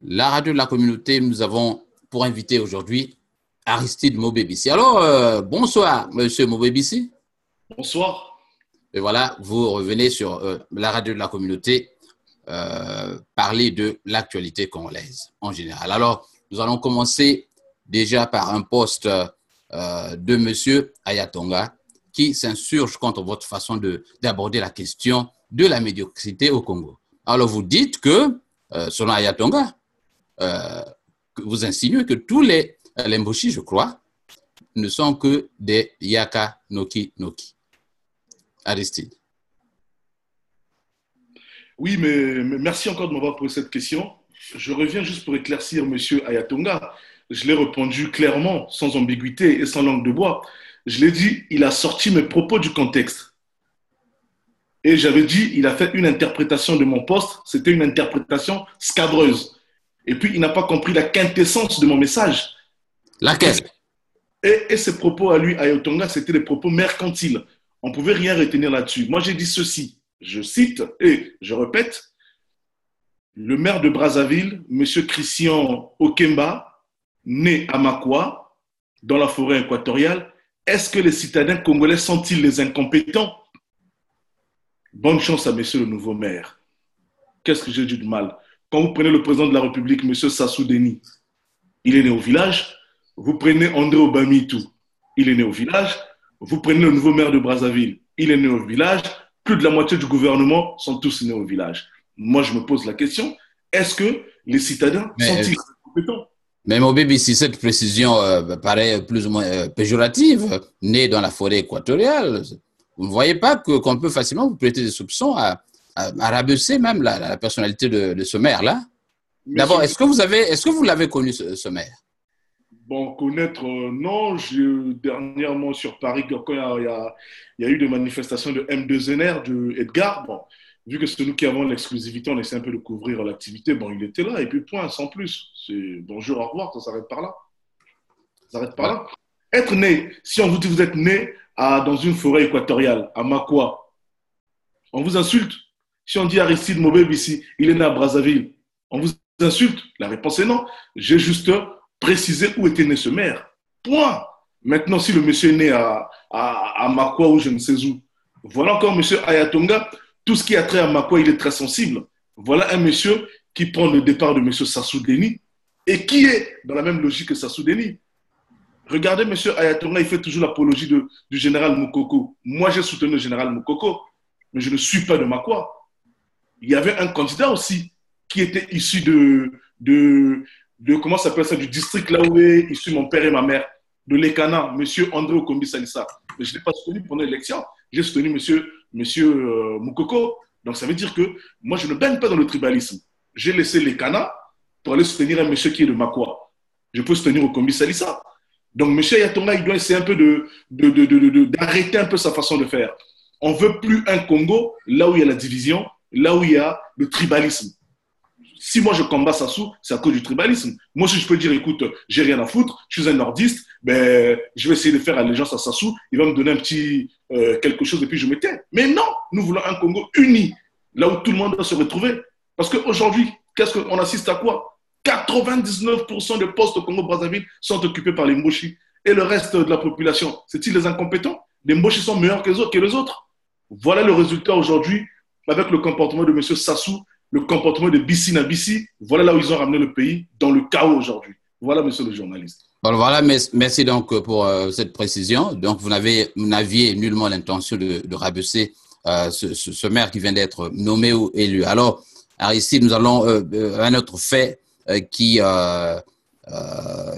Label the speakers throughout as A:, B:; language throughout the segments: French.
A: La radio de la communauté, nous avons pour invité aujourd'hui Aristide Mobébissi. Alors, bonsoir, monsieur Mobébissi.
B: Bonsoir.
A: Et voilà, vous revenez sur la radio de la communauté, parler de l'actualité congolaise en général. Alors, nous allons commencer déjà par un post de monsieur Ayatonga qui s'insurge contre votre façon d'aborder la question de la médiocrité au Congo. Alors, vous dites que, selon Ayatonga, vous insinuez que tous les Mboshi, je crois, ne sont que des Yaka Noki Noki. Aristide.
B: Oui, mais merci encore de m'avoir posé cette question. Je reviens juste pour éclaircir Monsieur Ayatonga. Je l'ai répondu clairement, sans ambiguïté et sans langue de bois. Je l'ai dit, il a sorti mes propos du contexte. Et j'avais dit, il a fait une interprétation de mon poste, c'était une interprétation scabreuse. Et puis, il n'a pas compris la quintessence de mon message.
A: Laquelle?
B: Et ses propos à lui, Ayatonga, c'était des propos mercantiles. On ne pouvait rien retenir là-dessus. Moi, j'ai dit ceci, je cite et je répète, le maire de Brazzaville, M. Christian Okemba, né à Makwa, dans la forêt équatoriale, est-ce que les citadins congolais sont-ils les incompétents? Bonne chance à monsieur le nouveau maire. Qu'est-ce que j'ai dit de mal? Quand vous prenez le président de la République, M. Sassou Deni, il est né au village. Vous prenez André Obamitou, il est né au village. Vous prenez le nouveau maire de Brazzaville, il est né au village. Plus de la moitié du gouvernement sont tous nés au village. Moi, je me pose la question, est-ce que les citadins sont-ils compétents?
A: Mais mon bébé, si cette précision paraît plus ou moins péjorative, né dans la forêt équatoriale, vous ne voyez pas qu'on peut facilement vous prêter des soupçons à rabaisser même la personnalité de ce maire-là? D'abord, est-ce que vous l'avez connu, ce maire?
B: Bon, connaître, non. Dernièrement sur Paris, quand il y a eu des manifestations de M2NR, de Edgar, bon, vu que c'est nous qui avons l'exclusivité, on essaie un peu de couvrir l'activité. Bon, il était là, et puis point, sans plus. C'est bonjour, au revoir, ça s'arrête par là. Ça s'arrête par là. Être né, si on vous dit que vous êtes né dans une forêt équatoriale, à Makwa, on vous insulte. Si on dit Aristide Mobébissi, il est né à Brazzaville, on vous insulte. La réponse est non. J'ai juste précisé où était né ce maire. Point. Maintenant, si le monsieur est né à Makwa ou je ne sais où, voilà encore monsieur Ayatonga. Tout ce qui a trait à Makwa, il est très sensible. Voilà un monsieur qui prend le départ de monsieur Sassou Deni et qui est dans la même logique que Sassou Deni. Regardez, monsieur Ayatonga, il fait toujours l'apologie du général Moukoko. Moi, j'ai soutenu le général Moukoko, mais je ne suis pas de Makwa. Il y avait un candidat aussi qui était issu comment s'appelle ça, du district là où est issu mon père et ma mère, de l'Ekana, monsieur André Okombi Salissa. Mais je ne l'ai pas soutenu pendant l'élection. J'ai soutenu monsieur Moukoko. Donc ça veut dire que moi, je ne baigne pas dans le tribalisme. J'ai laissé l'Ekana pour aller soutenir un monsieur qui est de Makwa. Je peux soutenir Okombi Salissa. Donc, M. Ayatonga, il doit essayer un peu d'arrêter un peu sa façon de faire. On ne veut plus un Congo là où il y a la division, là où il y a le tribalisme. Si moi je combats Sassou, c'est à cause du tribalisme. Moi, si je peux dire, écoute, j'ai rien à foutre, je suis un nordiste, ben, je vais essayer de faire allégeance à Sassou, il va me donner un petit quelque chose et puis je me tais. Mais non, nous voulons un Congo uni, là où tout le monde doit se retrouver. Parce qu'aujourd'hui, qu'est-ce qu'on assiste à quoi? 99% des postes au Congo-Brazzaville sont occupés par les Mboshi. Et le reste de la population, c'est-ils les incompétents? Les Mboshi sont meilleurs que les autres. Voilà le résultat aujourd'hui avec le comportement de M. Sassou, le comportement de Bissi Nabissi. Voilà là où ils ont ramené le pays dans le chaos aujourd'hui. Voilà, monsieur le journaliste.
A: Bon, voilà, merci donc pour cette précision. Donc, vous n'aviez nullement l'intention de rabaisser ce maire qui vient d'être nommé ou élu. Alors, Aristide, nous allons un autre fait qui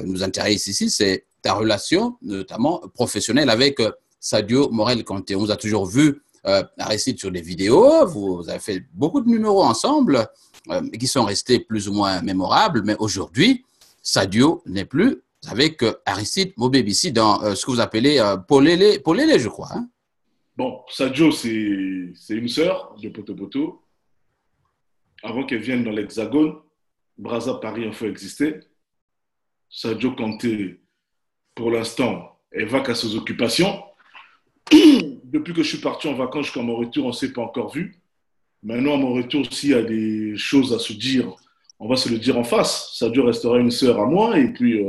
A: nous intéresse ici, c'est ta relation, notamment professionnelle, avec Sadio Morel-Kanté. On vous a toujours vu, Aristide, sur des vidéos, vous avez fait beaucoup de numéros ensemble qui sont restés plus ou moins mémorables, mais aujourd'hui, Sadio n'est plus avec Aristide Mobébissi dans ce que vous appelez Polélé, je crois. Hein?
B: Bon, Sadio, c'est une sœur de Poto. Avant qu'elle vienne dans l'Hexagone, Brazza Paris Info existait. Sadio Kanté, pour l'instant, elle va qu'à ses occupations. Depuis que je suis parti en vacances jusqu'à mon retour, on ne s'est pas encore vu. Maintenant, à mon retour, s'il y a des choses à se dire on va se le dire en face. Sadio restera une sœur à moi. Et puis,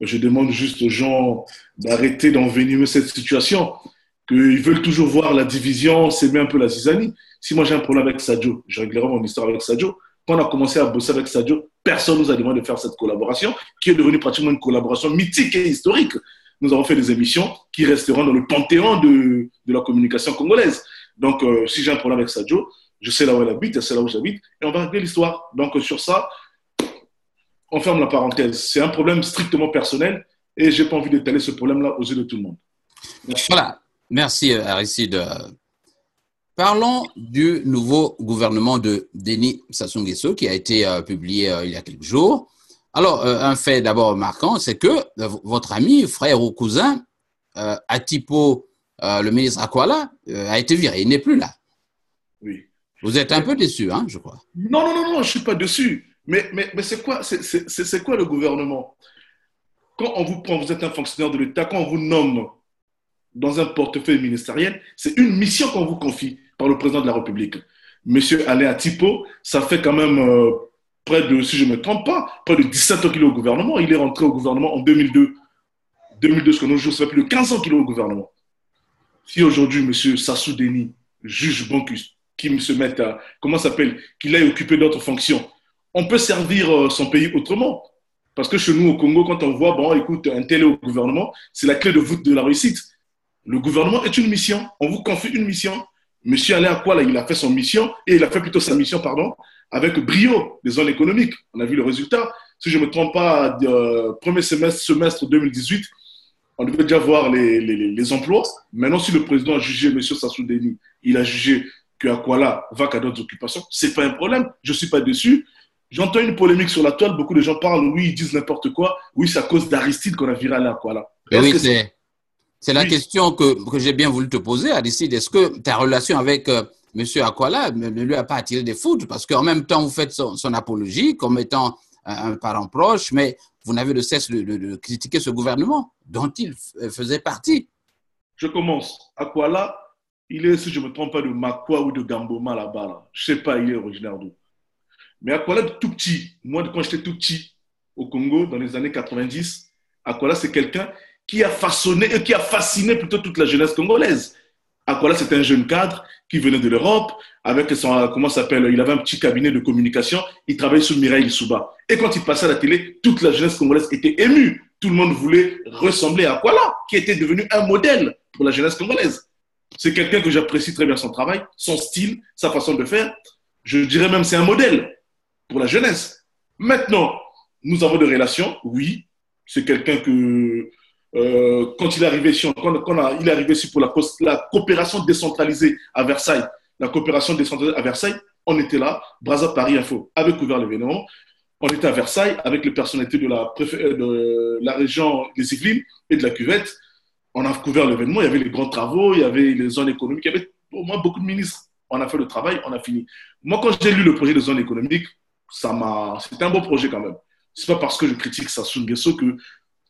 B: je demande juste aux gens d'arrêter d'envenimer cette situation. Qu'ils veulent toujours voir la division, s'aimer un peu la zizanie. Si moi j'ai un problème avec Sadio, je réglerai mon histoire avec Sadio. Quand on a commencé à bosser avec Sadio, personne ne nous a demandé de faire cette collaboration, qui est devenue pratiquement une collaboration mythique et historique. Nous avons fait des émissions qui resteront dans le panthéon de la communication congolaise. Donc, si j'ai un problème avec Sadio, je sais là où elle habite, elle sait là où j'habite, et on va régler l'histoire. Donc, sur ça, on ferme la parenthèse. C'est un problème strictement personnel et je n'ai pas envie d'étaler ce problème-là aux yeux de tout le monde.
A: Merci. Voilà. Merci, Aristide. Parlons du nouveau gouvernement de Denis Sassou Nguesso qui a été publié il y a quelques jours. Alors, un fait d'abord marquant, c'est que votre ami, frère ou cousin, Atipo, le ministre Akwala, a été viré. Il n'est plus là.
B: Oui.
A: Vous êtes un peu déçu, hein, je crois.
B: Non, je ne suis pas déçu. Mais c'est quoi le gouvernement? Quand on vous prend, vous êtes un fonctionnaire de l'État, quand on vous nomme dans un portefeuille ministériel, c'est une mission qu'on vous confie par le président de la République. Monsieur Alain Atipo, ça fait quand même près de, si je ne me trompe pas, près de 17 ans qu'il est au gouvernement. Il est rentré au gouvernement en 2002. 2002, ce que nos jours, ça fait plus de 15 ans qu'il est au gouvernement. Si aujourd'hui, monsieur Sassou Denis, juge Bonkus, qui se mette à, comment ça s'appelle, qu'il aille occuper d'autres fonctions, on peut servir son pays autrement. Parce que chez nous, au Congo, quand on voit, bon, écoute, un tel est au gouvernement, c'est la clé de voûte de la réussite. Le gouvernement est une mission. On vous confie une mission. Monsieur Alain Akwala, il a fait son mission, et il a fait plutôt sa mission, avec brio, des zones économiques. On a vu le résultat. Si je ne me trompe pas, premier semestre 2018, on devait déjà voir les emplois. Maintenant, si le président a jugé M. Sassou Denis, il a jugé que Akwala va qu'à d'autres occupations, ce n'est pas un problème. Je ne suis pas déçu. J'entends une polémique sur la toile. Beaucoup de gens parlent, oui, ils disent n'importe quoi. Oui, c'est à cause d'Aristide qu'on a viré Alain Akwala.
A: Oui, c'est la question que j'ai bien voulu te poser, Aristide. Est-ce que ta relation avec M. Akwala ne lui a pas attiré des foudres? Parce qu'en même temps, vous faites son apologie comme étant un parent proche, mais vous n'avez de cesse de critiquer ce gouvernement dont il faisait partie.
B: Je commence. Akwala, il est, si je ne me trompe pas, de Makwa ou de Gamboma là-bas. Là. Je ne sais pas, il est originaire d'où. Mais Akwala, tout petit, moi, quand j'étais tout petit au Congo, dans les années 90, Akwala, c'est quelqu'un qui a façonné et qui a fasciné plutôt toute la jeunesse congolaise. Akwala, c'était un jeune cadre qui venait de l'Europe, avec son, comment ça s'appelle, il avait un petit cabinet de communication, il travaillait sous Mireille Souba. Et quand il passait à la télé, toute la jeunesse congolaise était émue. Tout le monde voulait ressembler à Akwala, qui était devenu un modèle pour la jeunesse congolaise. C'est quelqu'un que j'apprécie très bien son travail, son style, sa façon de faire. Je dirais même c'est un modèle pour la jeunesse. Maintenant, nous avons des relations, oui. C'est quelqu'un que, quand il est arrivé ici, il est arrivé ici pour la coopération décentralisée à Versailles, on était là, Brazza Paris Info avait couvert l'événement. On était à Versailles avec les personnalités de la région des Yvelines et de la Cuvette. On a couvert l'événement, il y avait les grands travaux, il y avait les zones économiques, il y avait au moins beaucoup de ministres. On a fait le travail, on a fini. Moi, quand j'ai lu le projet de zone économique, c'était un beau projet quand même. C'est pas parce que je critique Sassou Nguesso que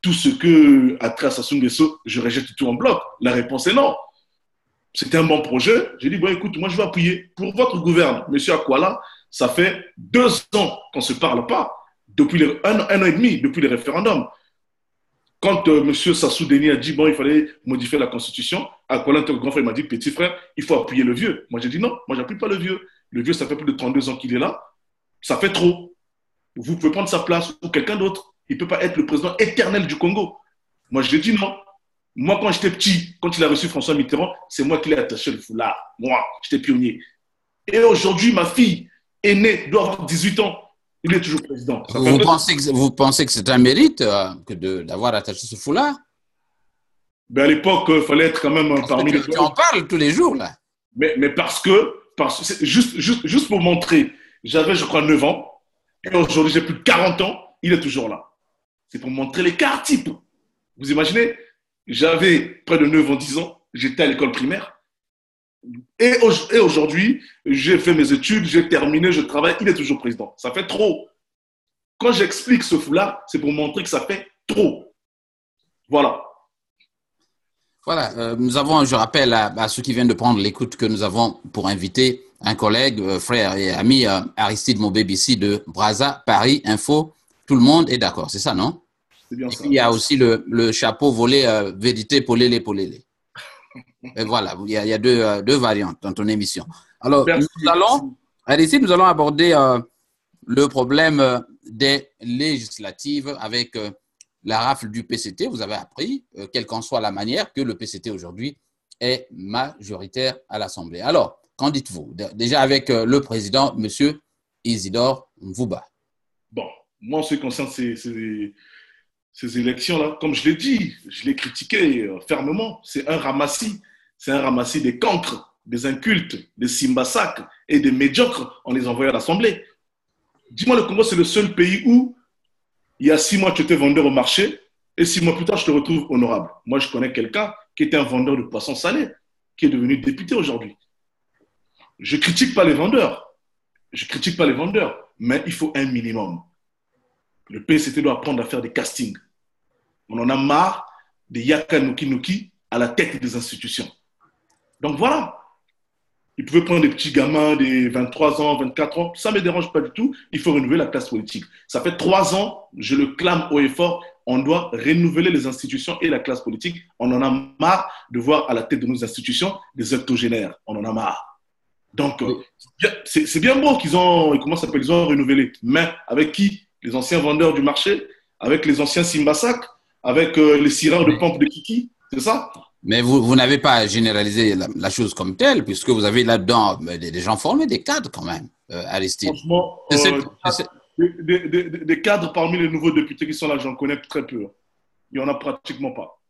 B: tout ce que a trait à Sassou Nguesso, je rejette tout en bloc. La réponse est non. C'était un bon projet. J'ai dit, bon, écoute, moi, je vais appuyer. Pour votre gouvernement, monsieur Akwala, ça fait 2 ans qu'on ne se parle pas, depuis un an et demi, depuis les référendums. Quand monsieur Sassou Denis a dit, bon, il fallait modifier la Constitution, Akwala, un grand frère, il m'a dit, petit frère, il faut appuyer le vieux. Moi, j'ai dit, non, moi, je n'appuie pas le vieux. Le vieux, ça fait plus de 32 ans qu'il est là. Ça fait trop. Vous pouvez prendre sa place ou quelqu'un d'autre. Il ne peut pas être le président éternel du Congo. Moi, je lui ai dit non. Moi, quand j'étais petit, quand il a reçu François Mitterrand, c'est moi qui l'ai attaché le foulard. Moi, j'étais pionnier. Et aujourd'hui, ma fille aînée doit avoir 18 ans. Il est toujours président.
A: Vous pensez que c'est un mérite d'avoir attaché ce foulard?
B: Ben à l'époque, il fallait être quand même parmi les...
A: Tu en parles tous les jours, là.
B: Mais parce que juste pour montrer, j'avais, je crois, 9 ans. Et aujourd'hui, j'ai plus de 40 ans. Il est toujours là. C'est pour montrer l'écart type. Vous imaginez? J'avais près de 9 ans, 10 ans. J'étais à l'école primaire. Et aujourd'hui, j'ai fait mes études, j'ai terminé, je travaille. Il est toujours président. Ça fait trop. Quand j'explique ce foulard, c'est pour montrer que ça fait trop. Voilà.
A: Voilà. Nous avons, je rappelle à ceux qui viennent de prendre l'écoute que nous avons pour invité un collègue, frère et ami, Aristide Mobébi ici de Brazza, Paris Info. Tout le monde est d'accord, c'est ça, non?
B: C'est bien
A: Et
B: ça.
A: puis, il y a aussi le chapeau volé Vérité Polélé Polélé. Et voilà, il y a deux variantes dans ton émission. Alors,
B: Merci.
A: nous allons aborder le problème des législatives avec la rafle du PCT. Vous avez appris, quelle qu'en soit la manière, que le PCT aujourd'hui est majoritaire à l'Assemblée. Alors, qu'en dites-vous? Déjà avec le président, M. Isidore Mvouba.
B: Bon, moi, en ce qui concerne ces élections-là, comme je l'ai dit, je l'ai critiqué fermement, c'est un ramassis. C'est un ramassis des cancres, des incultes, des simbasacs et des médiocres en les envoyant à l'Assemblée. Dis-moi, le Congo, c'est le seul pays où il y a 6 mois, tu étais vendeur au marché et 6 mois plus tard, je te retrouve honorable. Moi, je connais quelqu'un qui était un vendeur de poissons salés, qui est devenu député aujourd'hui. Je ne critique pas les vendeurs. Je ne critique pas les vendeurs, mais il faut un minimum. Le PCT doit apprendre à faire des castings. On en a marre des Yaka Nuki Nuki à la tête des institutions. Donc voilà. Ils pouvaient prendre des petits gamins de 23 ans, 24 ans. Ça ne me dérange pas du tout. Il faut renouveler la classe politique. Ça fait 3 ans, je le clame haut et fort, on doit renouveler les institutions et la classe politique. On en a marre de voir à la tête de nos institutions des octogénaires. On en a marre. Donc, c'est bien beau qu'ils ont renouvelé. Mais avec qui? Les anciens vendeurs du marché? Avec les anciens Simbasak? Avec les cireurs de pompe de Kiki? C'est ça?
A: Mais vous n'avez pas généralisé la chose comme telle, puisque vous avez là-dedans des gens formés, des cadres quand même, Aristide.
B: Franchement, des cadres parmi les nouveaux députés qui sont là, j'en connais très peu. Il n'y en a pratiquement pas.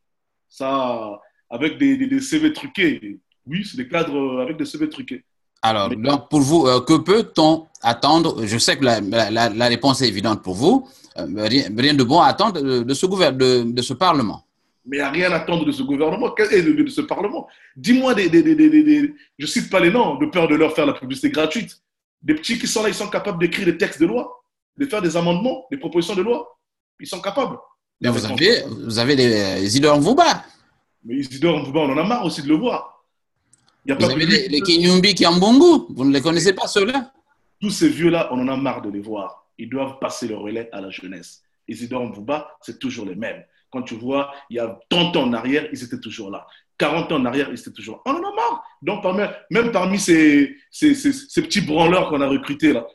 B: Ça, avec des CV truqués. Oui, c'est des cadres avec des CV truqués.
A: Alors, donc pour vous, que peut-on attendre? Je sais que la réponse est évidente pour vous. Rien de bon à attendre de ce Parlement.
B: Mais il n'y a rien à attendre de ce gouvernement et de ce Parlement. Dis-moi je ne cite pas les noms, de peur de leur faire la publicité gratuite. Des petits qui sont là, ils sont capables d'écrire des textes de loi, de faire des amendements, des propositions de loi. Ils sont capables.
A: Mais vous avez les Isidore Mvouba.
B: Mais Isidore Mvouba, on en a marre aussi de le voir.
A: Vous avez les Kinyumbi Kiambungu. Vous ne les connaissez pas, ceux-là?
B: Tous ces vieux-là, on en a marre de les voir. Ils doivent passer le relais à la jeunesse. Isidore Mvouba, c'est toujours les mêmes. Quand tu vois, il y a 30 ans en arrière, ils étaient toujours là. 40 ans en arrière, ils étaient toujours là. On en a marre. Donc, même parmi ces petits branleurs qu'on a recrutés là,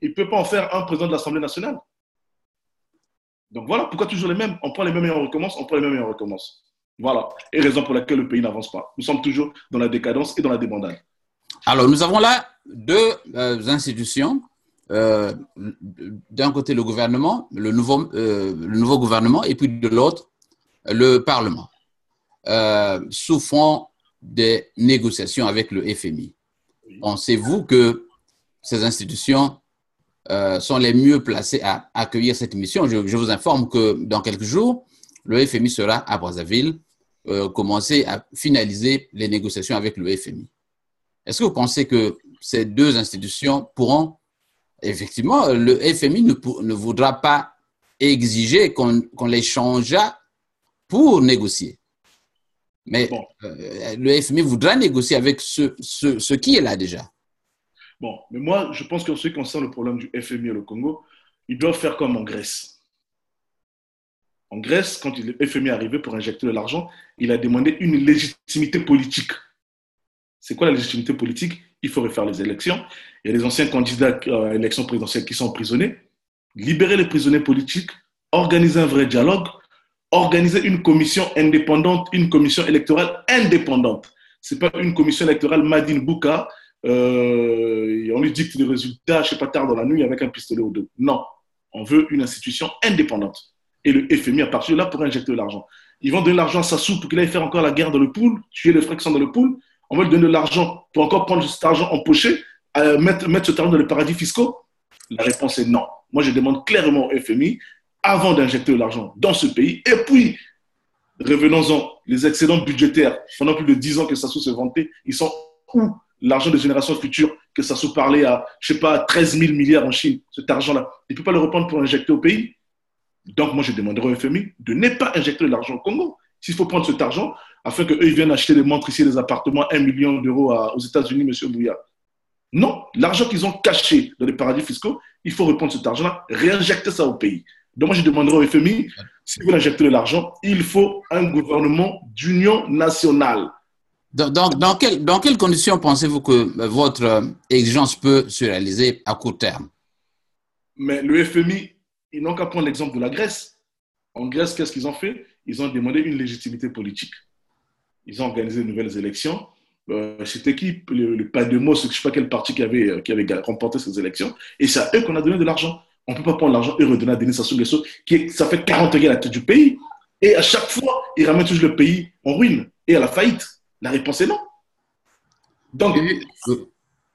B: il ne peut pas en faire un président de l'Assemblée nationale. Donc voilà, pourquoi toujours les mêmes? On prend les mêmes et on recommence, on prend les mêmes et on recommence. Voilà. Et raison pour laquelle le pays n'avance pas. Nous sommes toujours dans la décadence et dans la débandade.
A: Alors, nous avons là deux institutions. D'un côté, le gouvernement, le nouveau gouvernement, et puis de l'autre, le Parlement, souffrant des négociations avec le FMI. Pensez-vous que ces institutions sont les mieux placées à accueillir cette mission? Je vous informe que dans quelques jours, le FMI sera à Brazzaville, commencer à finaliser les négociations avec le FMI. Est-ce que vous pensez que ces deux institutions pourront, effectivement, le FMI ne voudra pas exiger qu'on les changeât pour négocier? Mais bon, le FMI voudra négocier avec ce qui est là déjà.
B: Bon, mais moi, je pense qu'en ce qui concerne le problème du FMI et le Congo, ils doivent faire comme en Grèce. En Grèce, quand le FMI est arrivé pour injecter de l'argent, il a demandé une légitimité politique. C'est quoi la légitimité politique? Il faut refaire les élections. Il y a des anciens candidats à l'élection présidentielle qui sont emprisonnés. Libérer les prisonniers politiques, organiser un vrai dialogue, organiser une commission indépendante, une commission électorale indépendante. Ce n'est pas une commission électorale Madine Bouka, on lui dicte les résultats, je ne sais pas, tard dans la nuit avec un pistolet au dos. Non, on veut une institution indépendante. Et le FMI, à partir de là, pourrait injecter de l'argent. Ils vont donner l'argent à Sassou pour qu'il aille faire encore la guerre dans le pool, tuer les frères qui sont dans le pool. On va lui donner de l'argent pour encore prendre cet argent empoché, mettre cet argent dans les paradis fiscaux. La réponse est non. Moi, je demande clairement au FMI, avant d'injecter de l'argent dans ce pays, et puis, revenons-en, les excédents budgétaires, pendant plus de 10 ans que Sassou se vantait, ils sont où? L'argent des générations futures, que Sassou parlait à, je ne sais pas, 13 000 milliards en Chine, cet argent-là, il ne peut pas le reprendre pour injecter au pays. Donc, moi, je demanderai au FMI de ne pas injecter de l'argent au Congo. S'il faut prendre cet argent, afin qu'eux viennent acheter des montres ici, des appartements, 1 million d'euros aux États-Unis, M. Bouya. Non, l'argent qu'ils ont caché dans les paradis fiscaux, il faut reprendre cet argent-là, réinjecter ça au pays. Donc moi, je demanderai au FMI, si vous injectez de l'argent, il faut un gouvernement d'union nationale.
A: Dans quelles conditions pensez-vous que votre exigence peut se réaliser à court terme?
B: Mais le FMI, ils n'ont qu'à prendre l'exemple de la Grèce. En Grèce, qu'est-ce qu'ils ont fait? Ils ont demandé une légitimité politique. Ils ont organisé de nouvelles élections. C'était qui? Le Pademos, je ne sais pas quel parti qui avait remporté ces élections. Et c'est à eux qu'on a donné de l'argent. On ne peut pas prendre l'argent et redonner à Denis Sassou Nguesso, ça fait 40 ans qu'il est à la tête du pays. Et à chaque fois, il ramène toujours le pays en ruine et à la faillite. La réponse est non. Donc,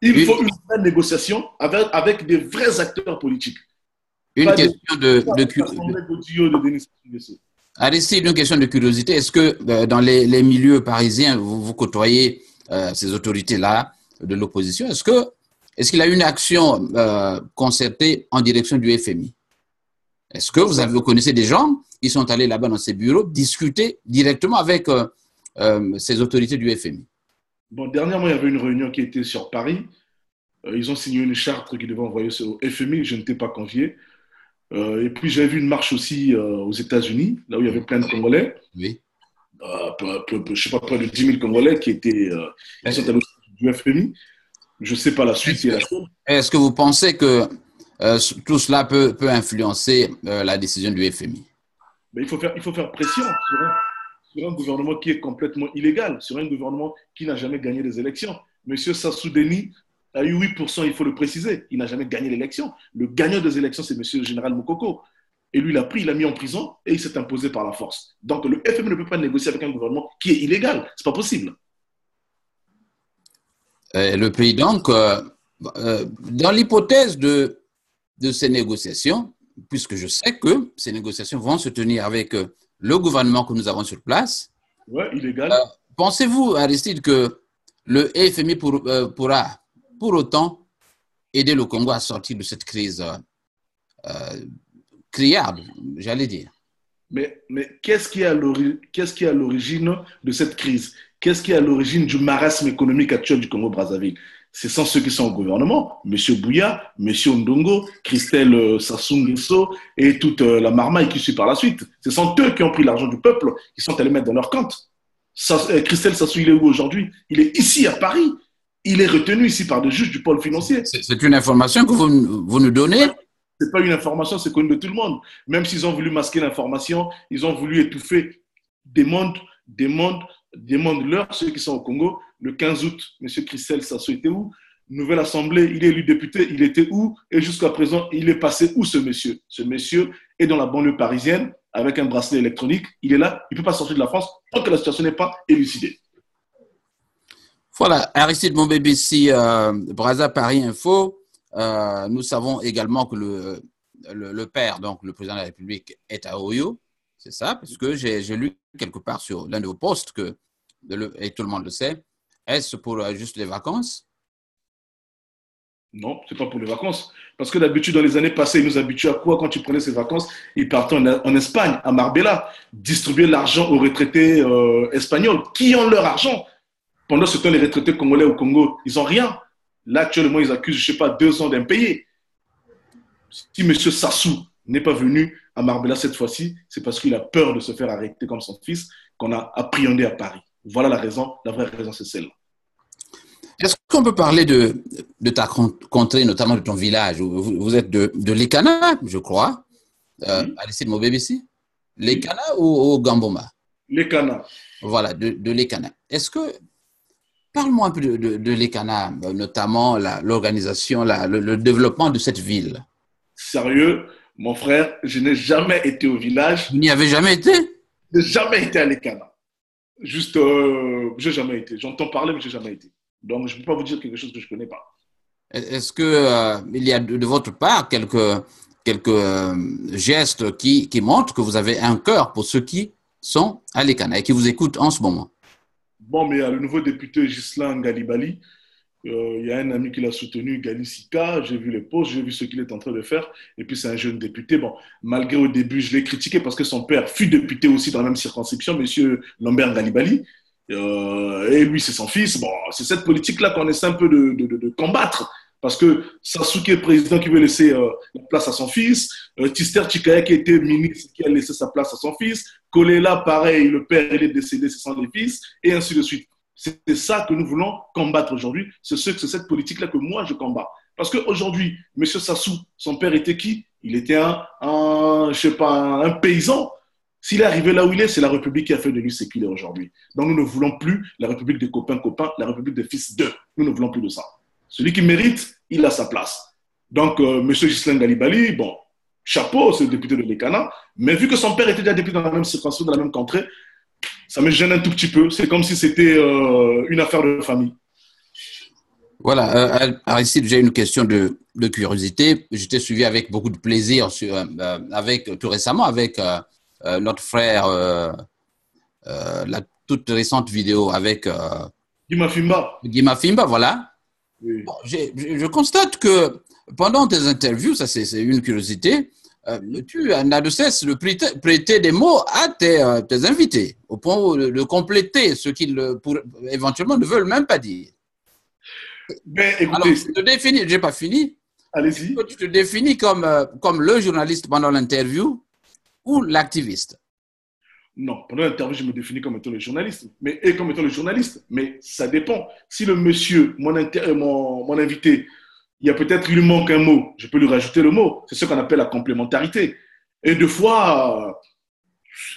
B: il faut une vraie négociation avec des vrais acteurs politiques.
A: Une question Aristide, une question de curiosité. Est-ce que dans les milieux parisiens, vous côtoyez ces autorités-là de l'opposition? Est-ce qu'il y a une action concertée en direction du FMI? Est-ce que vous connaissez des gens qui sont allés là-bas dans ces bureaux discuter directement avec ces autorités du FMI?
B: Bon, dernièrement, il y avait une réunion qui était sur Paris. Ils ont signé une charte qu'ils devaient envoyer au FMI. Je n'étais pas convié. Et puis, j'ai vu une marche aussi aux États-Unis, là où il y avait plein de Congolais.
A: Oui.
B: Je ne sais pas, près de 10 000 Congolais qui sont allés du FMI. Je ne sais pas la suite.
A: Est-ce que vous pensez que tout cela peut influencer la décision du FMI?
B: Mais il faut faire pression sur un gouvernement qui est complètement illégal, sur un gouvernement qui n'a jamais gagné les élections. Monsieur Sassou Nguesso a eu 8%, il faut le préciser. Il n'a jamais gagné l'élection. Le gagnant des élections, c'est monsieur le général Moukoko. Et lui, il l'a mis en prison et il s'est imposé par la force. Donc, le FMI ne peut pas négocier avec un gouvernement qui est illégal. Ce n'est pas possible.
A: Le pays, donc, dans l'hypothèse de ces négociations, puisque je sais que ces négociations vont se tenir avec le gouvernement que nous avons sur place.
B: Oui, illégal.
A: Pensez-vous, Aristide, que le FMI pourra pour autant aider le Congo à sortir de cette crise criarde, j'allais dire?
B: Mais qu'est-ce qui est à l'origine de cette crise? Qu'est-ce qui est à l'origine du marasme économique actuel du Congo-Brazzaville? Ce sont ceux qui sont au gouvernement, M. Bouya, M. Ndongo, Christelle Sassou Nguesso et toute la marmaille qui suit par la suite. Ce sont eux qui ont pris l'argent du peuple, qui sont allés mettre dans leur compte. Christelle Sassou, il est où aujourd'hui? Il est ici à Paris. Il est retenu ici par des juges du pôle financier.
A: C'est une information que vous nous donnez?
B: Ce n'est pas une information, c'est connu de tout le monde. Même s'ils ont voulu masquer l'information, ils ont voulu étouffer. Demande-leur, ceux qui sont au Congo. Le 15 août, M. Christelle Sassou était où? Nouvelle Assemblée, il est élu député, il était où? Et jusqu'à présent, il est passé où ce monsieur? Ce monsieur est dans la banlieue parisienne avec un bracelet électronique. Il est là, il ne peut pas sortir de la France tant que la situation n'est pas élucidée.
A: Voilà, Aristide Mombébissi, Brazza Paris Info. Nous savons également que le père, donc le président de la République, est à Oyo. C'est ça, parce que j'ai lu quelque part sur l'un de vos posts et tout le monde le sait. Est-ce pour juste les vacances?
B: Non, ce n'est pas pour les vacances. Parce que d'habitude, dans les années passées, ils nous habituaient à quoi quand tu prenais ces vacances? Ils partaient en Espagne, à Marbella, distribuer l'argent aux retraités espagnols qui ont leur argent. Pendant ce temps, les retraités congolais au Congo, ils n'ont rien. Là, actuellement, ils accusent, je ne sais pas, 2 ans d'impayés. Si M. Sassou n'est pas venu à Marbella cette fois-ci, c'est parce qu'il a peur de se faire arrêter comme son fils qu'on a appréhendé à Paris. Voilà la raison. La vraie raison, c'est celle-là.
A: Est-ce qu'on peut parler de ta contrée, notamment de ton village? Vous êtes de Lekana, je crois, Aristide Mombébissi? Lekana ou Gamboma?
B: Lekana.
A: Voilà, de Lekana. Parle-moi un peu de Lekana, notamment l'organisation, le développement de cette ville.
B: Sérieux, mon frère, je n'ai jamais été au village.
A: Vous n'y avez jamais été?
B: Je n'ai jamais été à Lekana. Juste, je n'ai jamais été. J'entends parler, mais je n'ai jamais été. Donc, je ne peux pas vous dire quelque chose que je ne connais pas.
A: Est-ce qu'il y a de votre part quelques gestes qui montrent que vous avez un cœur pour ceux qui sont à Lekana et qui vous écoutent en ce moment?
B: Bon, mais il y a le nouveau député Ghislain Galibali. Il y a un ami qui l'a soutenu, Gali Sika. J'ai vu les posts, j'ai vu ce qu'il est en train de faire. Et puis, c'est un jeune député. Bon, malgré au début, je l'ai critiqué parce que son père fut député aussi dans la même circonscription, monsieur Lambert Galibali. Et lui, c'est son fils. Bon, c'est cette politique-là qu'on essaie un peu de combattre. Parce que Sassou, qui est président, qui veut laisser la place à son fils. Tister Chikaya, qui était ministre, qui a laissé sa place à son fils. Kolela, pareil, le père, il est décédé, ce sont les fils. Et ainsi de suite. C'est ça que nous voulons combattre aujourd'hui. C'est cette politique-là que moi, je combats. Parce qu'aujourd'hui, M. Sassou, son père était qui? Il était je sais pas, un paysan. S'il est arrivé là où il est, c'est la République qui a fait de lui ce qu'il est aujourd'hui. Donc nous ne voulons plus la République des copains-copains, la République des fils d'eux. Nous ne voulons plus de ça. Celui qui mérite, il a sa place. Donc M. Ghislain Galibali, bon, chapeau, c'est le député de l'Ekana, mais vu que son père était déjà député dans la même circonscription, dans la même contrée, ça me gêne un tout petit peu. C'est comme si c'était une affaire de famille.
A: Voilà, Aristide, j'ai une question de curiosité. Je t'ai suivi avec beaucoup de plaisir tout récemment avec notre frère, la toute récente vidéo avec
B: Guima Fimba.
A: Guima Fimba, voilà.
B: Oui.
A: Bon, je constate que pendant tes interviews, ça c'est une curiosité, tu n'as de cesse de prêter des mots à tes invités, au point de compléter ce qu'ils éventuellement ne veulent même pas dire.
B: Ben, écoutez,
A: alors, tu te définis, je n'ai pas fini.
B: Allez-y.
A: Tu te définis comme le journaliste pendant l'interview ou l'activiste?
B: Non, pendant l'interview, je me définis comme étant le journaliste. Comme étant le journaliste. Mais ça dépend. Si le monsieur, mon invité, il y a peut-être, il lui manque un mot, je peux lui rajouter le mot. C'est ce qu'on appelle la complémentarité. Et deux fois,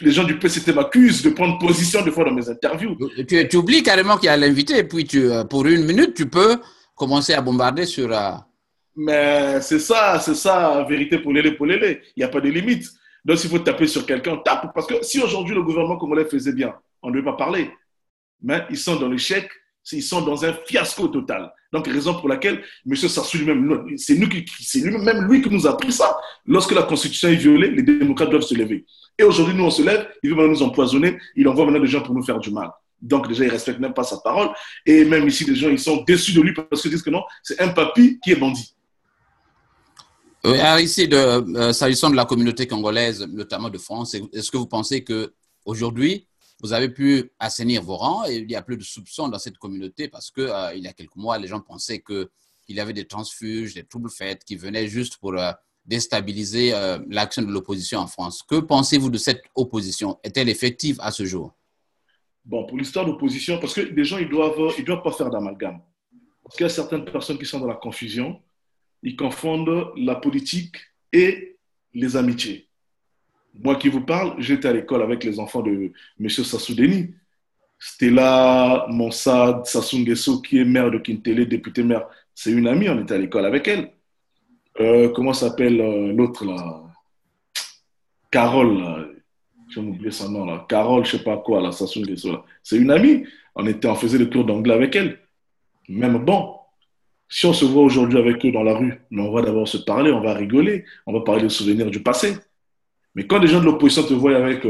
B: les gens du PCT m'accusent de prendre position des fois dans mes interviews.
A: Tu oublies carrément qu'il y a l'invité, et puis pour une minute, tu peux commencer à bombarder sur...
B: Mais c'est ça, vérité pour l'élé. Il n'y a pas de limite. Donc, s'il faut taper sur quelqu'un, tape. Parce que si aujourd'hui le gouvernement congolais faisait bien, on ne devait pas parler. Mais ils sont dans l'échec, ils sont dans un fiasco total. Donc, raison pour laquelle M. Sassou lui-même, c'est lui-même lui qui nous a pris ça. Lorsque la Constitution est violée, les démocrates doivent se lever. Et aujourd'hui, nous, on se lève, il veut maintenant nous empoisonner, il envoie maintenant des gens pour nous faire du mal. Donc, déjà, il ne respecte même pas sa parole. Et même ici, les gens, ils sont déçus de lui parce qu'ils disent que non, c'est un papy qui est bandit.
A: Ici, s'agissant de la communauté congolaise, notamment de France, est-ce que vous pensez qu'aujourd'hui, vous avez pu assainir vos rangs et il n'y a plus de soupçons dans cette communauté parce qu'il y a quelques mois, les gens pensaient qu'il y avait des transfuges, des troubles faits qui venaient juste pour déstabiliser l'action de l'opposition en France. Que pensez-vous de cette opposition? Est-elle effective à ce jour?
B: Bon, pour l'histoire d'opposition, parce que les gens, ils doivent pas faire d'amalgame. Parce qu'il y a certaines personnes qui sont dans la confusion. Ils confondent la politique et les amitiés. Moi qui vous parle, j'étais à l'école avec les enfants de M. Sassou Deni. Stella Monsad Sassou Nguesso, qui est maire de Kintélé, député maire, c'est une amie, on était à l'école avec elle. Comment s'appelle l'autre là? Carole, là. J'ai oublié son nom là. Carole, je sais pas quoi, là, Sassou Nguesso, là. C'est une amie. On faisait le cours d'anglais avec elle. Même bon. Si on se voit aujourd'hui avec eux dans la rue, mais on va d'abord se parler, on va rigoler, on va parler des souvenirs du passé. Mais quand les gens de l'opposition te voient avec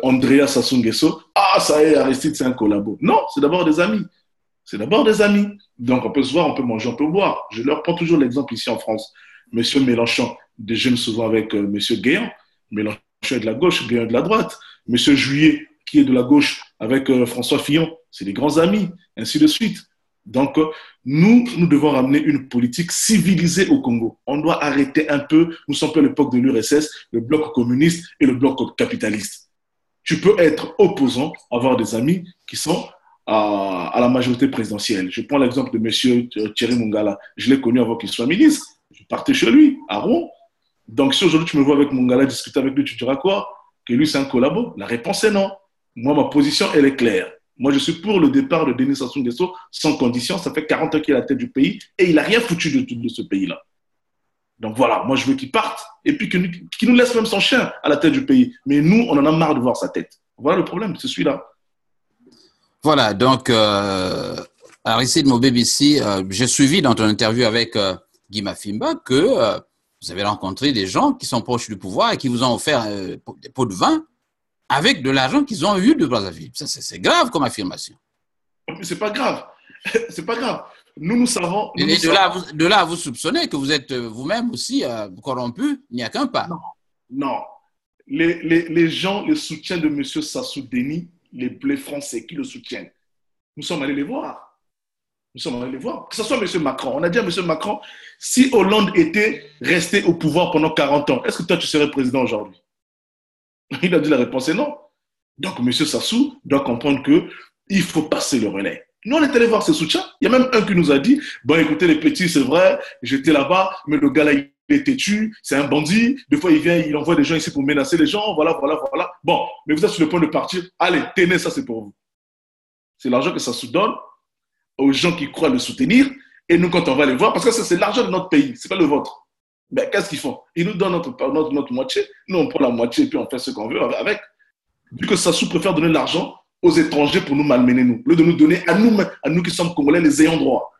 B: Andrea Sassou Nguesso, ah, ça y est, Aristide, c'est un collabo. Non, c'est d'abord des amis. C'est d'abord des amis. Donc, on peut se voir, on peut manger, on peut boire. Je leur prends toujours l'exemple ici en France. Monsieur Mélenchon déjeune souvent avec Monsieur Guéant. Mélenchon est de la gauche, Guéant est de la droite. Monsieur Juillet, qui est de la gauche, avec François Fillon, c'est des grands amis, ainsi de suite. Donc, nous devons ramener une politique civilisée au Congo. On doit arrêter un peu, nous sommes à l'époque de l'URSS, le bloc communiste et le bloc capitaliste. Tu peux être opposant, avoir des amis qui sont à la majorité présidentielle. Je prends l'exemple de M. Thierry Mongala. Je l'ai connu avant qu'il soit ministre. Je partais chez lui, à Rouen. Donc, si aujourd'hui tu me vois avec Mongala, discuter avec lui, tu diras quoi? Que lui, c'est un collabo? La réponse est non. Moi, ma position, elle est claire. Moi, je suis pour le départ de Denis Sassou Nguesso sans condition. Ça fait 40 ans qu'il est à la tête du pays et il n'a rien foutu de ce pays-là. Donc voilà, moi, je veux qu'il parte et puis qu'il nous laisse même son chien à la tête du pays. Mais nous, on en a marre de voir sa tête. Voilà le problème, c'est celui-là.
A: Voilà, donc, Aristide Mobébissi, j'ai suivi dans ton interview avec Guima Fimba que vous avez rencontré des gens qui sont proches du pouvoir et qui vous ont offert des pots de vin avec de l'argent qu'ils ont eu de Brazzaville. Ça, c'est grave comme affirmation.
B: C'est pas grave. C'est pas grave. Nous savons.
A: Et de là, vous soupçonnez que vous êtes vous-même aussi corrompu. Il n'y a qu'un pas.
B: Non. Les gens, le soutien de M. Sassou Deni les Français qui le soutiennent. Nous sommes allés les voir. Nous sommes allés les voir. Que ce soit M. Macron. On a dit à M. Macron, si Hollande était resté au pouvoir pendant 40 ans, est-ce que toi, tu serais président aujourd'hui? Il a dit la réponse est non. Donc, M. Sassou doit comprendre qu'il faut passer le relais. Nous, on est allés voir ses soutiens. Il y a même un qui nous a dit, bon, écoutez, les petits, c'est vrai, j'étais là-bas, mais le gars là, il est têtu, c'est un bandit. Des fois, il vient, il envoie des gens ici pour menacer les gens. Voilà. Bon, mais vous êtes sur le point de partir. Allez, tenez, ça, c'est pour vous. C'est l'argent que Sassou donne aux gens qui croient le soutenir. Et nous, quand on va les voir, parce que ça, c'est l'argent de notre pays, c'est pas le vôtre. Ben, qu'est-ce qu'ils font? Ils nous donnent notre moitié. Nous, on prend la moitié et puis on fait ce qu'on veut avec. Vu que Sassou préfère donner l'argent aux étrangers pour nous malmener, nous. Au lieu de nous donner à nous qui sommes Congolais, les ayants droit.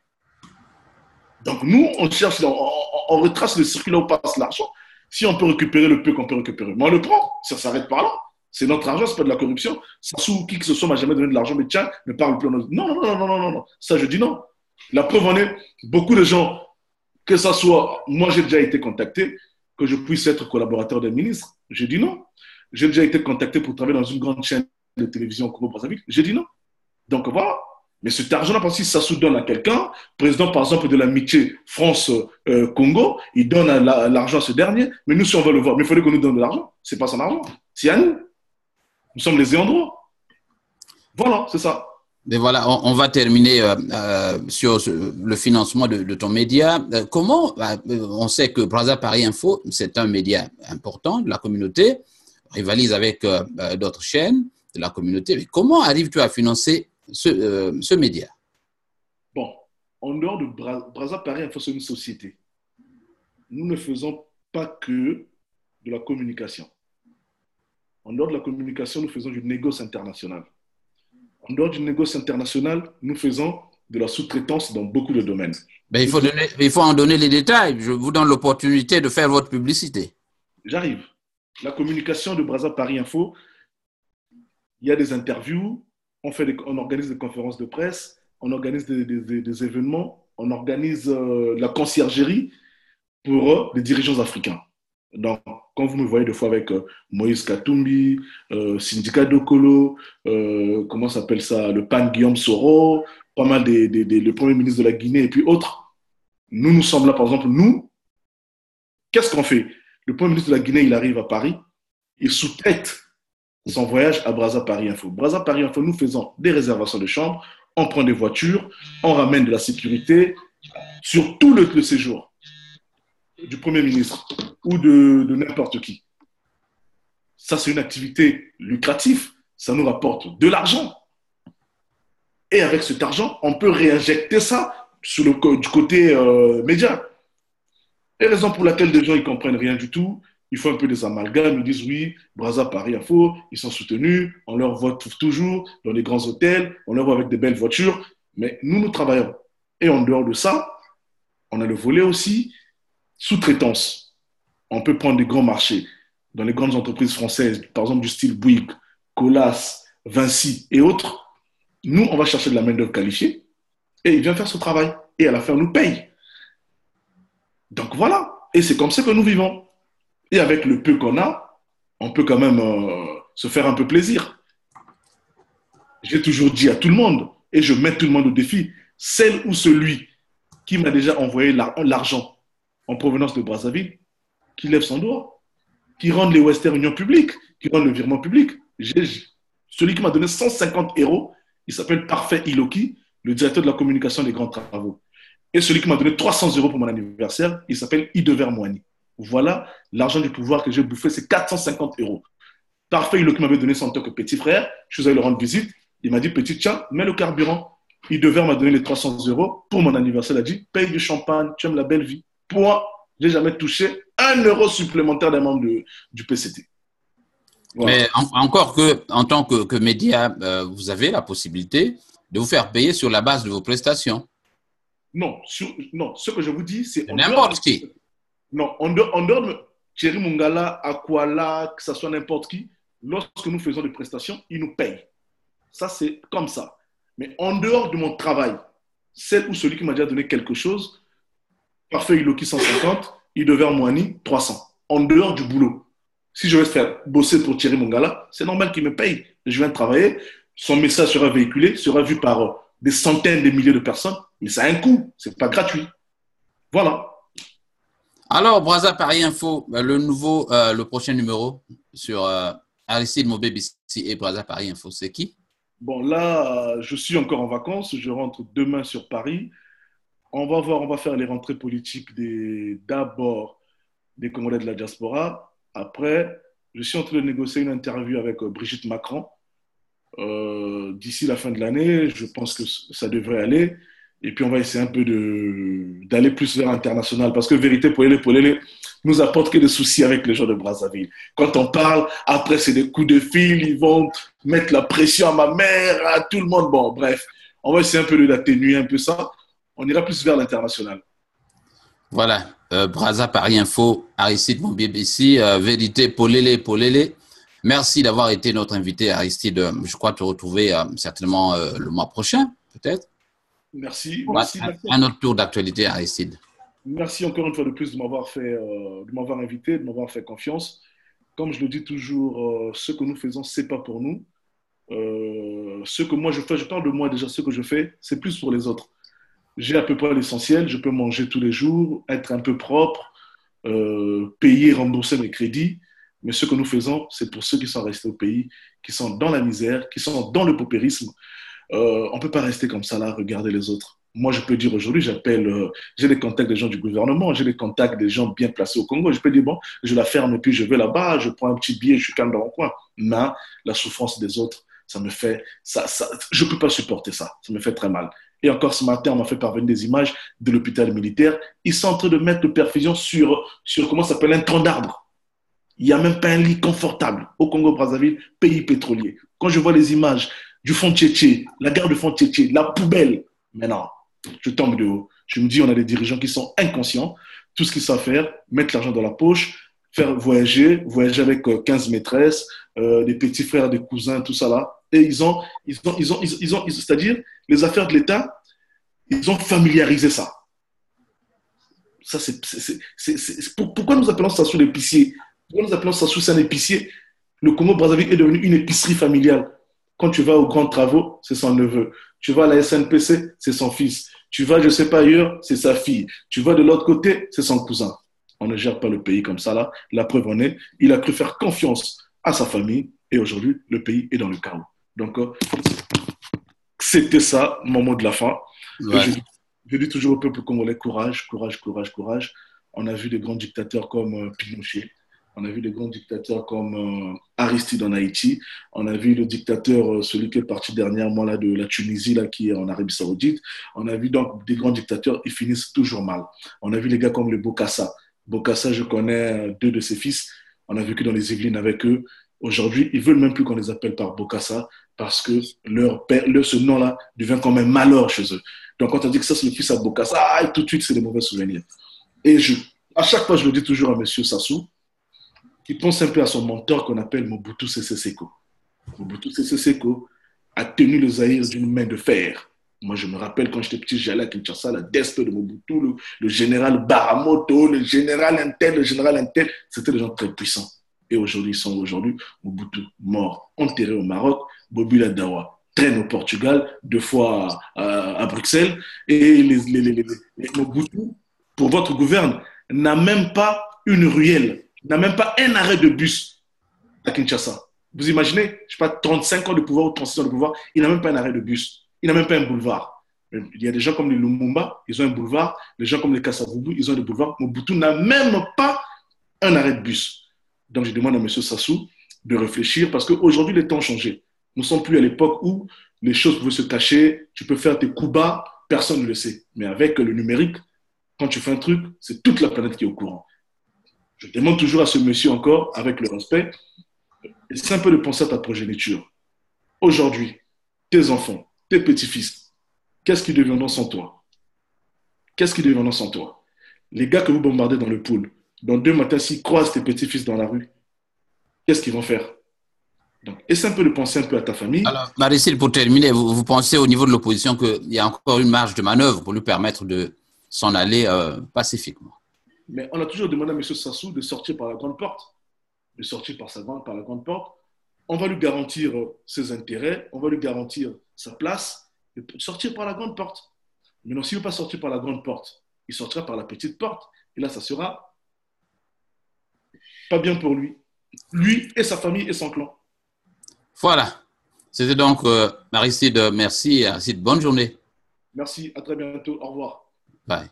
B: Donc, nous, on cherche, on retrace le circuit là où passe l'argent. Si on peut récupérer le peu qu'on peut récupérer, mais on le prend. Ça s'arrête par là. C'est notre argent, c'est pas de la corruption. Sassou, qui que ce soit, m'a jamais donné de l'argent, mais tiens, ne parle plus. Non. Ça, je dis non. La preuve en est, beaucoup de gens, que ça soit, moi, j'ai déjà été contacté, que je puisse être collaborateur d'un ministre. J'ai dit non. J'ai déjà été contacté pour travailler dans une grande chaîne de télévision au Congo-Brazzaville. J'ai dit non. Donc voilà. Mais cet argent-là, parce que si Sassou donne à quelqu'un, président par exemple de l'amitié France-Congo, il donne l'argent à ce dernier. Mais nous, si on veut le voir, mais il faudrait qu'on nous donne de l'argent. C'est pas son argent. C'est à nous. Nous sommes les ayants droit. Voilà, c'est ça.
A: Mais voilà, on va terminer sur le financement de ton média. Comment, on sait que Brazza Paris Info, c'est un média important de la communauté, rivalise avec d'autres chaînes de la communauté. Mais comment arrives-tu à financer ce média?
B: Bon, en dehors de Brazza Paris Info, c'est une société. Nous ne faisons pas que de la communication. En dehors de la communication, nous faisons du négoce international. En dehors du négoce international, nous faisons de la sous-traitance dans beaucoup de domaines.
A: Ben, il faut en donner les détails. Je vous donne l'opportunité de faire votre publicité.
B: J'arrive. La communication de Brazza Paris Info, il y a des interviews, on organise des conférences de presse, on organise des événements, on organise la conciergerie pour les dirigeants africains. Donc, quand vous me voyez des fois avec Moïse Katumbi, Syndicat Dokolo, comment s'appelle ça, le PAN Guillaume Soro, pas mal le premier ministre de la Guinée et puis autres, nous sommes là, par exemple, nous, qu'est-ce qu'on fait? Le premier ministre de la Guinée, il arrive à Paris, il sous-traite son voyage à Brazza Paris Info. Brazza Paris Info, nous faisons des réservations de chambres, on prend des voitures, on ramène de la sécurité sur tout le séjour du Premier ministre ou de n'importe qui. Ça, c'est une activité lucrative. Ça nous rapporte de l'argent. Et avec cet argent, on peut réinjecter ça du côté média. Et la raison pour laquelle des gens ne comprennent rien du tout, ils font un peu des amalgames, ils disent oui, Brazza Paris Info, ils sont soutenus, on leur voit toujours dans les grands hôtels, on leur voit avec des belles voitures, mais nous travaillons. Et en dehors de ça, on a le volet aussi sous-traitance. On peut prendre des grands marchés dans les grandes entreprises françaises, par exemple du style Bouygues, Colas, Vinci et autres. Nous, on va chercher de la main-d'œuvre qualifiée et il vient faire ce travail. Et à la fin, on nous paye. Donc voilà. Et c'est comme ça que nous vivons. Et avec le peu qu'on a, on peut quand même se faire un peu plaisir. J'ai toujours dit à tout le monde, et je mets tout le monde au défi, celle ou celui qui m'a déjà envoyé l'argent en provenance de Brazzaville, qui lève son doigt, qui rende les Western Union publiques, qui rende le virement public. Celui qui m'a donné 150 €, il s'appelle Parfait Iloki, le directeur de la communication des grands travaux. Et celui qui m'a donné 300 € pour mon anniversaire, il s'appelle Idever Moani. Voilà l'argent du pouvoir que j'ai bouffé, c'est 450 €. Parfait Iloki m'avait donné son tant que petit frère, je suis allé le rendre visite, il m'a dit, petit, tiens, mets le carburant. Idever m'a donné les 300 € pour mon anniversaire, il a dit, paye du champagne, tu aimes la belle vie. Point, je n'ai jamais touché 1 € supplémentaire d'un membre du PCT.
A: Voilà. Mais encore que, en tant que média, vous avez la possibilité de vous faire payer sur la base de vos prestations.
B: Non, ce que je vous dis, c'est…
A: N'importe qui.
B: Non, en dehors de Thierry Mungala, Aquala, que ce soit n'importe qui, lorsque nous faisons des prestations, ils nous payent. Ça, c'est comme ça. Mais en dehors de mon travail, celle ou celui qui m'a déjà donné quelque chose, Parfait Iloki 150, Idever Moani 300. En dehors du boulot. Si je vais faire bosser pour Thierry Mungala, c'est normal qu'il me paye. Je viens de travailler, son message sera véhiculé, sera vu par des centaines de milliers de personnes, mais ça a un coût, c'est pas gratuit. Voilà.
A: Alors, Brazza Paris Info, le prochain numéro sur Aristide Mobébissi et Brazza Paris Info, c'est qui?
B: Bon, là, je suis encore en vacances, je rentre demain sur Paris. On va voir, on va faire les rentrées politiques d'abord des Congolais de la diaspora. Après, je suis en train de négocier une interview avec Brigitte Macron. D'ici la fin de l'année, je pense que ça devrait aller. Et puis, on va essayer un peu d'aller plus vers l'international. Parce que vérité, Polélé nous apporte que des soucis avec les gens de Brazzaville. Quand on parle, après, c'est des coups de fil. Ils vont mettre la pression à ma mère, à tout le monde. Bon, bref, on va essayer un peu d'atténuer un peu ça. On ira plus vers l'international.
A: Voilà, Brazza Paris Info, Aristide Mobébissi, Vérité Polélé. Merci d'avoir été notre invité, Aristide. Je crois te retrouver certainement le mois prochain, peut-être.
B: Merci,
A: Voilà,
B: merci.
A: un autre tour d'actualité, Aristide.
B: Merci encore une fois de plus de m'avoir de m'avoir invité, de m'avoir fait confiance. Comme je le dis toujours, ce que nous faisons, c'est pas pour nous. Ce que moi je fais, je parle de moi déjà, ce que je fais, c'est plus pour les autres. J'ai à peu près l'essentiel, je peux manger tous les jours, être un peu propre, payer, rembourser mes crédits. Mais ce que nous faisons, c'est pour ceux qui sont restés au pays, qui sont dans la misère, qui sont dans le paupérisme. On ne peut pas rester comme ça là, regarder les autres. Moi, je peux dire aujourd'hui, j'ai des contacts des gens du gouvernement, j'ai des contacts des gens bien placés au Congo. Je peux dire, bon, je la ferme et puis je vais là-bas, je prends un petit billet, je suis calme dans mon coin. Mais la souffrance des autres, ça me fait, je ne peux pas supporter ça. Ça me fait très mal. Et encore ce matin, on m'a fait parvenir des images de l'hôpital militaire. Ils sont en train de mettre le perfusion sur comment ça s'appelle, un tronc d'arbre. Il n'y a même pas un lit confortable au Congo-Brazzaville, pays pétrolier. Quand je vois les images du fond Tchétché, la gare du fond Tchétché, la poubelle, maintenant, je tombe de haut. Je me dis, on a des dirigeants qui sont inconscients. Tout ce qu'ils savent faire, mettre l'argent dans la poche, faire voyager avec 15 maîtresses, des petits frères, des cousins, tout ça là. Et c'est-à-dire, les affaires de l'État, ils ont familiarisé ça. Ça, pourquoi nous appelons ça sous l'épicier? Pourquoi nous appelons ça sous un épicier? Le Congo-Brazzaville est devenu une épicerie familiale. Quand tu vas aux grands travaux, c'est son neveu. Tu vas à la SNPC, c'est son fils. Tu vas, je ne sais pas ailleurs, c'est sa fille. Tu vas de l'autre côté, c'est son cousin. On ne gère pas le pays comme ça, là. La preuve en est, il a cru faire confiance à sa famille et aujourd'hui, le pays est dans le chaos. Donc, c'était ça, mon mot de la fin.
A: Ouais.
B: Je dis toujours au peuple congolais, courage, courage, courage, courage. On a vu des grands dictateurs comme Pinochet. On a vu des grands dictateurs comme Aristide en Haïti. On a vu le dictateur, celui qui est parti dernièrement là, de la Tunisie, là, qui est en Arabie Saoudite. On a vu donc des grands dictateurs, ils finissent toujours mal. On a vu les gars comme le Bokassa. Bokassa, je connais deux de ses fils. On a vécu dans les Yvelines avec eux. Aujourd'hui, ils ne veulent même plus qu'on les appelle par Bokassa parce que ce nom-là devient comme un malheur chez eux. Donc, quand on dit que ça, c'est le fils à Bokassa, tout de suite, c'est des mauvais souvenirs. Et à chaque fois, je le dis toujours à M. Sassou, qui pense un peu à son mentor qu'on appelle Mobutu Sese Seko. Mobutu Sese Seko a tenu le Zaïre d'une main de fer. Moi, je me rappelle quand j'étais petit, j'allais à Kinshasa, la despe de Mobutu, le général Baramoto, le général Intel, c'était des gens très puissants. Et aujourd'hui, Mobutu mort, enterré au Maroc, Bobila Dawa traîne au Portugal, 2 fois à Bruxelles, et Mobutu, pour votre gouverne, n'a même pas une ruelle, n'a même pas un arrêt de bus à Kinshasa. Vous imaginez, je ne sais pas, 35 ans de pouvoir ou 36 ans de pouvoir, il n'a même pas un arrêt de bus. Il n'a même pas un boulevard. Il y a des gens comme les Lumumba, ils ont un boulevard. Les gens comme les Kassavubu, ils ont des boulevards. Mobutu n'a même pas un arrêt de bus. Donc, je demande à M. Sassou de réfléchir parce qu'aujourd'hui, les temps ont changé. Nous ne sommes plus à l'époque où les choses pouvaient se cacher. Tu peux faire tes coups bas, personne ne le sait. Mais avec le numérique, quand tu fais un truc, c'est toute la planète qui est au courant. Je demande toujours à ce monsieur encore, avec le respect, c'est un peu de penser à ta progéniture. Aujourd'hui, tes enfants, tes petits-fils, qu'est-ce qu'ils deviendront sans toi? Qu'est-ce qu'ils deviendront sans toi? Les gars que vous bombardez dans le pool, dans 2 matins, s'ils croisent tes petits-fils dans la rue, qu'est-ce qu'ils vont faire? Donc, essaie un peu de penser un peu à ta famille.
A: Alors, Maricille, pour terminer, vous pensez au niveau de l'opposition qu'il y a encore une marge de manœuvre pour lui permettre de s'en aller pacifiquement?
B: Mais on a toujours demandé à M. Sassou de sortir par la grande porte, de sortir par la grande porte. on va lui garantir ses intérêts, on va lui garantir sa place, et sortir par la grande porte. Mais s'il ne veut pas sortir par la grande porte, il sortira par la petite porte. Et là, ça sera pas bien pour lui. Lui et sa famille et son clan.
A: Voilà. C'était donc Aristide, merci. Aristide, bonne journée.
B: Merci, à très bientôt. Au revoir.
A: Bye.